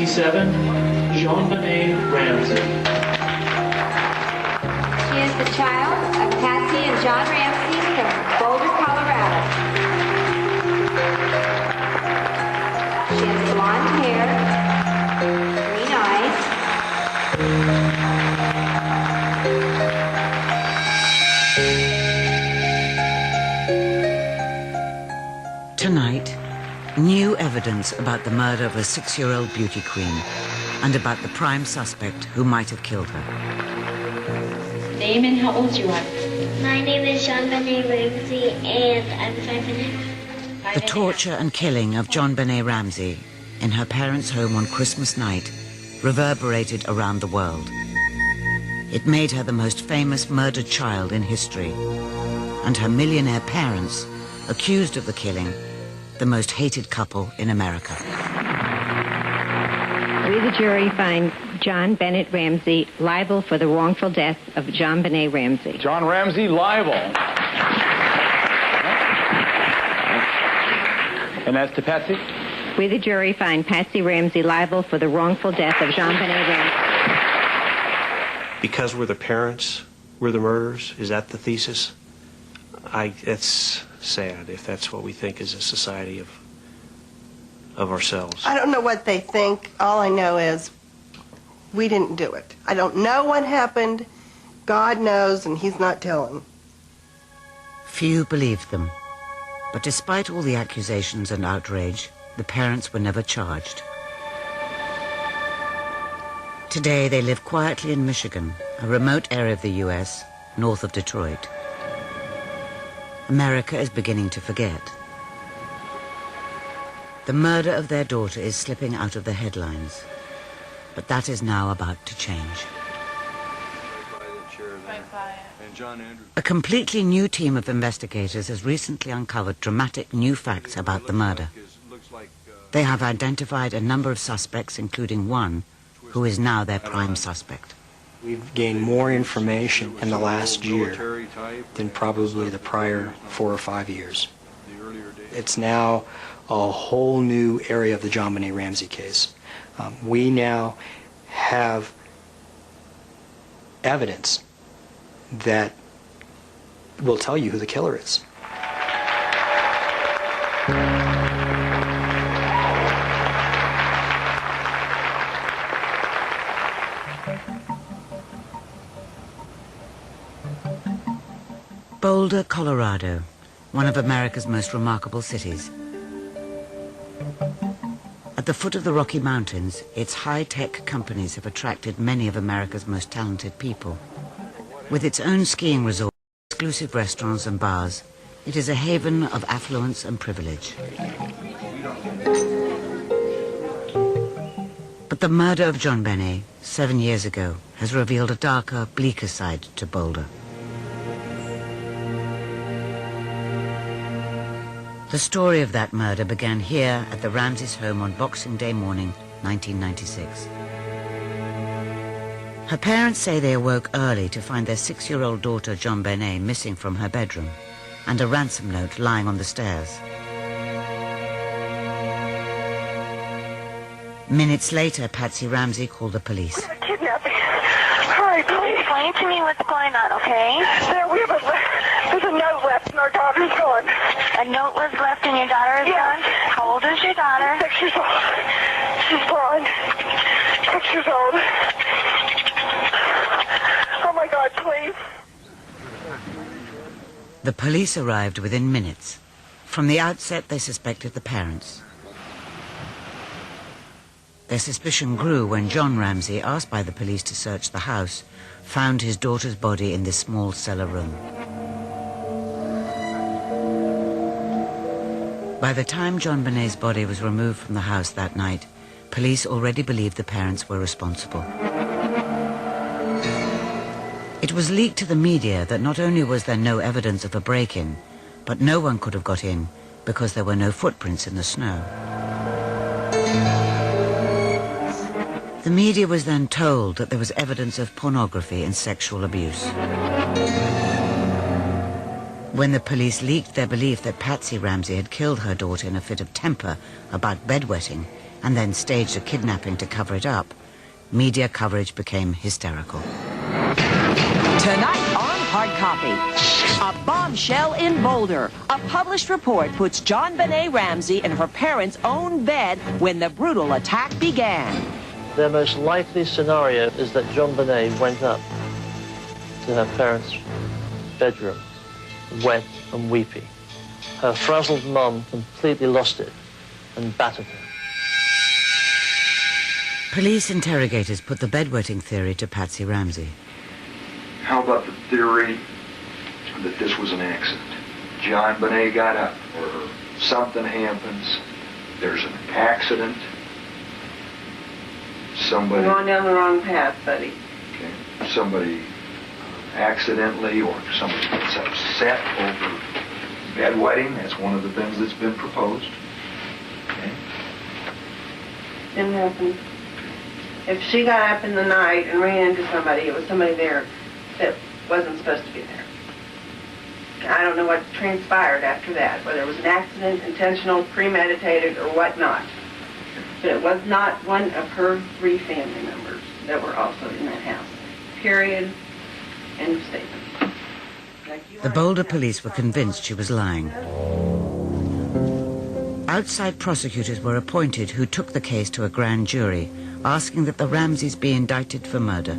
67, Jean-Benet Ramsey. She is the child of Patsy and John Ramsey from Boulder, Colorado. She has blonde hair, green eyes. Tonight, new evidence about the murder of a 6-year-old beauty queen and about the prime suspect who might have killed her. Name and how old you are? My name is Jean-Benet Ramsey and I'm 5'9". The torture and killing of Jean-Benet Ramsey in her parents' home on Christmas night reverberated around the world. It made her the most famous murdered child in history, and her millionaire parents, accused of the killing, the most hated couple in America. We, the jury, find John Bennett Ramsey liable for the wrongful death of Jean-Benet Ramsey. John Ramsey liable. And as to Patsy? We, the jury, find Patsy Ramsey liable for the wrongful death of Jean-Benet Ramsey. Because we're the parents, we're the murderers? Is that the thesis? It's sad if that's what we think as a society of ourselves. I don't know what they think. All I know is we didn't do it. I don't know what happened. God knows, and he's not telling. Few believed them. But despite all the accusations and outrage, the parents were never charged. Today they live quietly in Michigan, a remote area of the U.S., north of Detroit. America is beginning to forget. The murder of their daughter is slipping out of the headlines, but that is now about to change. A completely new team of investigators has recently uncovered dramatic new facts about the murder. They have identified a number of suspects, including one who is now their prime suspect. We've gained more information in the last year than probably the prior 4 or 5 years. It's now a whole new area of the Jean-Benet Ramsey case. We now have evidence that will tell you who the killer is. Boulder, Colorado, one of America's most remarkable cities. At the foot of the Rocky Mountains, its high-tech companies have attracted many of America's most talented people. With its own skiing resort, exclusive restaurants and bars, it is a haven of affluence and privilege. But the murder of Jean-Benet 7 years ago has revealed a darker, bleaker side to Boulder. The story of that murder began here at the Ramseys' home on Boxing Day morning, 1996. Her parents say they awoke early to find their 6-year-old daughter, Jean-Benet, missing from her bedroom, and a ransom note lying on the stairs. Minutes later, Patsy Ramsey called the police. Kidnapping. Hurry, please. Explain to me what's going on, okay? There's a note left and our daughter's gone. A note was left and your daughter is gone? How old is your daughter? 6 years old. She's blonde. 6 years old. Oh my God, please. The police arrived within minutes. From the outset, they suspected the parents. Their suspicion grew when John Ramsey, asked by the police to search the house, found his daughter's body in this small cellar room. By the time Jean-Benet's body was removed from the house that night, police already believed the parents were responsible. It was leaked to the media that not only was there no evidence of a break-in, but no one could have got in because there were no footprints in the snow. The media was then told that there was evidence of pornography and sexual abuse. When the police leaked their belief that Patsy Ramsey had killed her daughter in a fit of temper about bedwetting, and then staged a kidnapping to cover it up, media coverage became hysterical. Tonight on Hard Copy, a bombshell in Boulder. A published report puts John Benet Ramsey in her parents' own bed when the brutal attack began. Their most likely scenario is that John Benet went up to her parents' bedroom, wet and weepy. Her frazzled mum completely lost it and battered her. Police interrogators put the bedwetting theory to Patsy Ramsey. How about the theory that this was an accident? John Benet got up, or something happens, there's an accident, somebody... You're going down the wrong path, buddy. Okay. Somebody accidentally, or somebody gets upset over bedwetting. That's one of the things that's been proposed. Okay. Didn't happen. If she got up in the night and ran into somebody, it was somebody there that wasn't supposed to be there. I don't know what transpired after that, whether it was an accident, intentional, premeditated, or whatnot. But it was not one of her 3 family members that were also in that house. Period. End of statement. The Boulder police were convinced she was lying. Outside prosecutors were appointed who took the case to a grand jury, asking that the Ramseys be indicted for murder.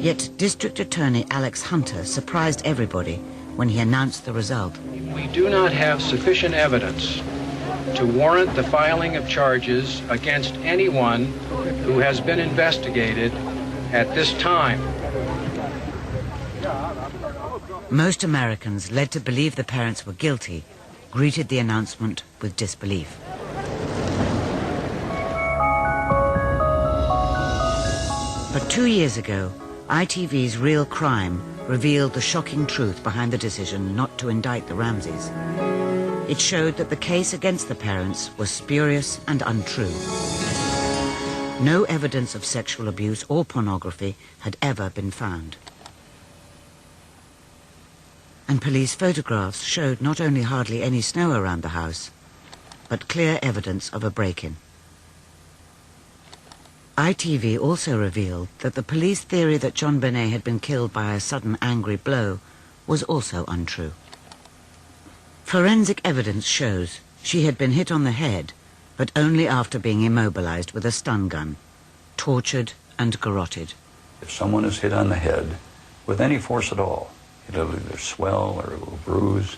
Yet District Attorney Alex Hunter surprised everybody when he announced the result. We do not have sufficient evidence to warrant the filing of charges against anyone who has been investigated at this time. Most Americans, led to believe the parents were guilty, greeted the announcement with disbelief. But 2 years ago, ITV's Real Crime revealed the shocking truth behind the decision not to indict the Ramseys. It showed that the case against the parents was spurious and untrue. No evidence of sexual abuse or pornography had ever been found. And police photographs showed not only hardly any snow around the house, but clear evidence of a break-in. ITV also revealed that the police theory that John Benet had been killed by a sudden angry blow was also untrue. Forensic evidence shows she had been hit on the head, but only after being immobilized with a stun gun, tortured and garroted. If someone is hit on the head with any force at all, it'll either swell or it will bruise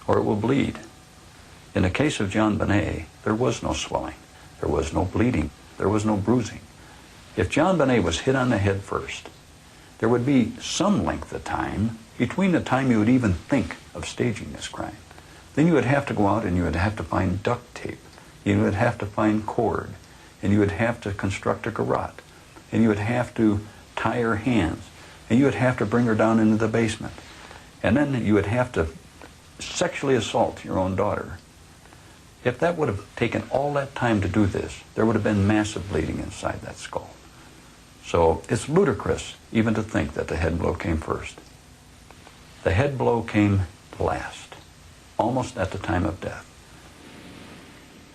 or it will bleed. In the case of John Benet, there was no swelling, there was no bleeding, there was no bruising. If John Benet was hit on the head first, there would be some length of time between the time you would even think of staging this crime. Then you would have to go out and you would have to find duct tape, you would have to find cord, and you would have to construct a garrote, and you would have to tie her hands, and you would have to bring her down into the basement. And then you would have to sexually assault your own daughter. If that would have taken all that time to do this, there would have been massive bleeding inside that skull. So it's ludicrous even to think that the head blow came first. The head blow came last, almost at the time of death.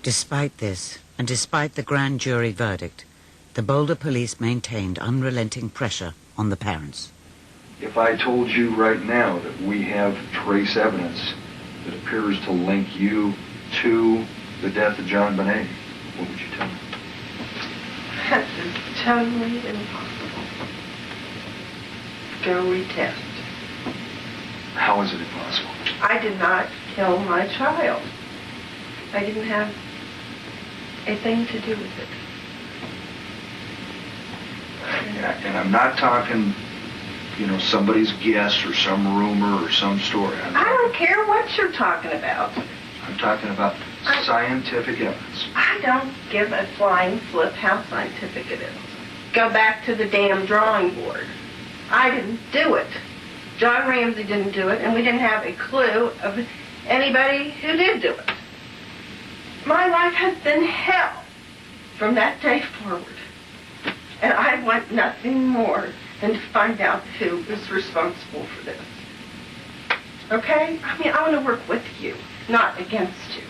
Despite this, and despite the grand jury verdict, the Boulder police maintained unrelenting pressure on the parents. If I told you right now that we have trace evidence that appears to link you to the death of John Benet, what would you tell me? That is totally impossible. Go retest. How is it impossible? I did not kill my child. I didn't have a thing to do with it. And I'm not talking, you know, somebody's guess or some rumor or some story. I don't care what you're talking about. I'm talking about scientific evidence. I don't give a flying flip how scientific it is. Go back to the damn drawing board. I didn't do it. John Ramsey didn't do it, and we didn't have a clue of anybody who did do it. My life has been hell from that day forward. And I want nothing more than to find out who is responsible for this. Okay? I mean, I want to work with you. not against you.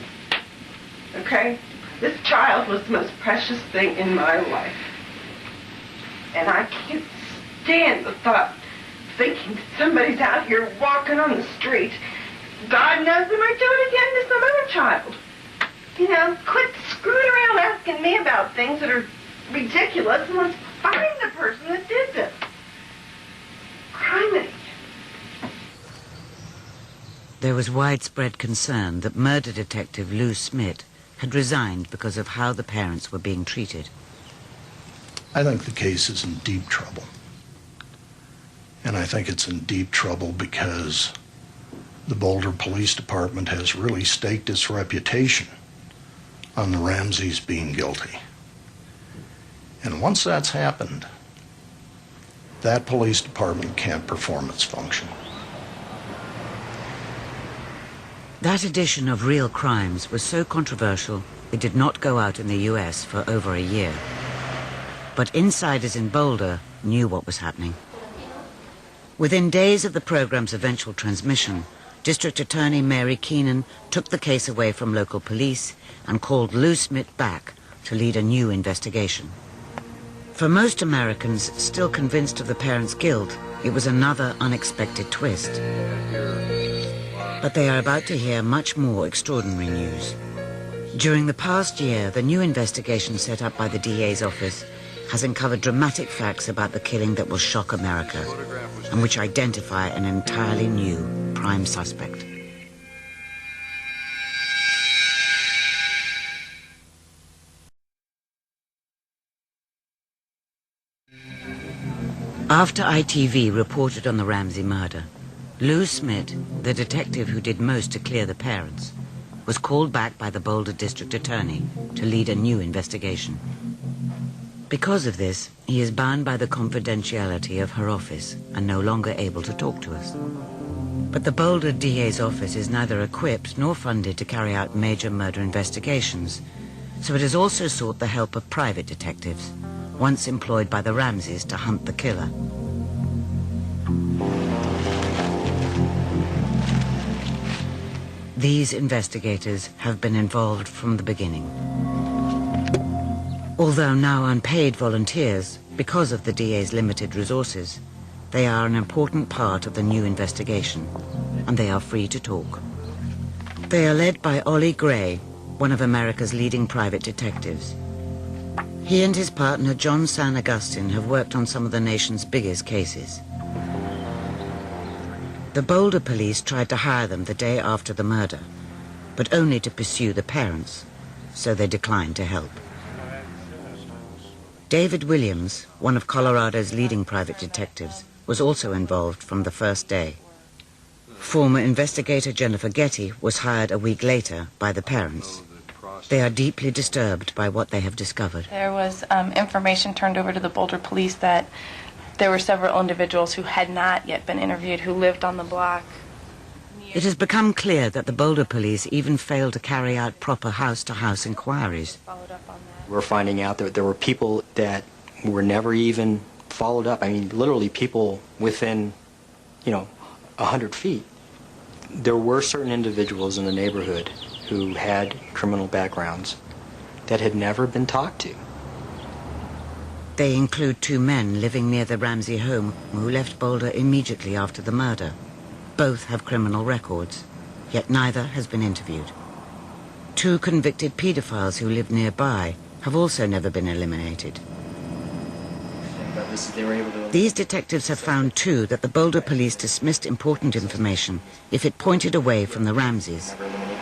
Okay? This child was the most precious thing in my life. And I can't stand the thought of thinking that somebody's out here walking on the street. God knows they might do it again to some other child. You know, quit screwing around asking me about things that are ridiculous and let's find the person that did this. Criminy. There was widespread concern that murder detective Lou Smith had resigned because of how the parents were being treated. I think the case is in deep trouble. And I think it's in deep trouble because the Boulder Police Department has really staked its reputation on the Ramseys being guilty. And once that's happened, that police department can't perform its function. That edition of Real Crimes was so controversial it did not go out in the US for over a year. But insiders in Boulder knew what was happening. Within days of the program's eventual transmission, District Attorney Mary Keenan took the case away from local police and called Lou Smith back to lead a new investigation. For most Americans still convinced of the parents' guilt, it was another unexpected twist. But they are about to hear much more extraordinary news. During the past year, the new investigation set up by the DA's office has uncovered dramatic facts about the killing that will shock America and which identify an entirely new prime suspect. After ITV reported on the Ramsey murder, Lou Smith, the detective who did most to clear the parents, was called back by the Boulder District Attorney to lead a new investigation. Because of this, he is bound by the confidentiality of her office and no longer able to talk to us. But the Boulder DA's office is neither equipped nor funded to carry out major murder investigations, so it has also sought the help of private detectives, once employed by the Ramseys to hunt the killer. These investigators have been involved from the beginning. Although now unpaid volunteers, because of the DA's limited resources, they are an important part of the new investigation, and they are free to talk. They are led by Ollie Gray, one of America's leading private detectives. He and his partner John San Agustin have worked on some of the nation's biggest cases. The Boulder police tried to hire them the day after the murder, but only to pursue the parents, so they declined to help. David Williams, one of Colorado's leading private detectives, was also involved from the first day. Former investigator Jennifer Getty was hired a week later by the parents. They are deeply disturbed by what they have discovered. There was information turned over to the Boulder police that there were several individuals who had not yet been interviewed who lived on the block. It has become clear that the Boulder police even failed to carry out proper house-to-house inquiries. We're finding out that there were people that were never even followed up. I mean, literally people within, 100 feet. There were certain individuals in the neighborhood who had criminal backgrounds that had never been talked to. They include two men living near the Ramsey home who left Boulder immediately after the murder. Both have criminal records, yet neither has been interviewed. Two convicted pedophiles who live nearby have also never been eliminated. These detectives have found, too, that the Boulder police dismissed important information if it pointed away from the Ramseys.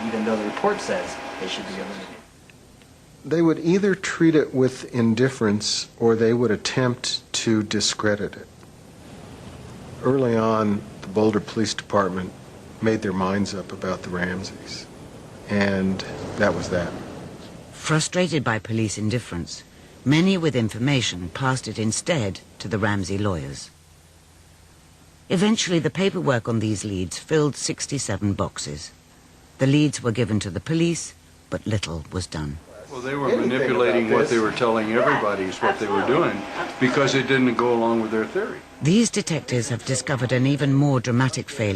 Even though the report says they should be eliminated. They would either treat it with indifference or they would attempt to discredit it. Early on, the Boulder Police Department made their minds up about the Ramseys, and that was that. Frustrated by police indifference, many with information passed it instead to the Ramsey lawyers. Eventually, the paperwork on these leads filled 67 boxes. The leads were given to the police, but little was done. Well, they were manipulating what they were telling everybody is what they were doing because it didn't go along with their theory. These detectives have discovered an even more dramatic failure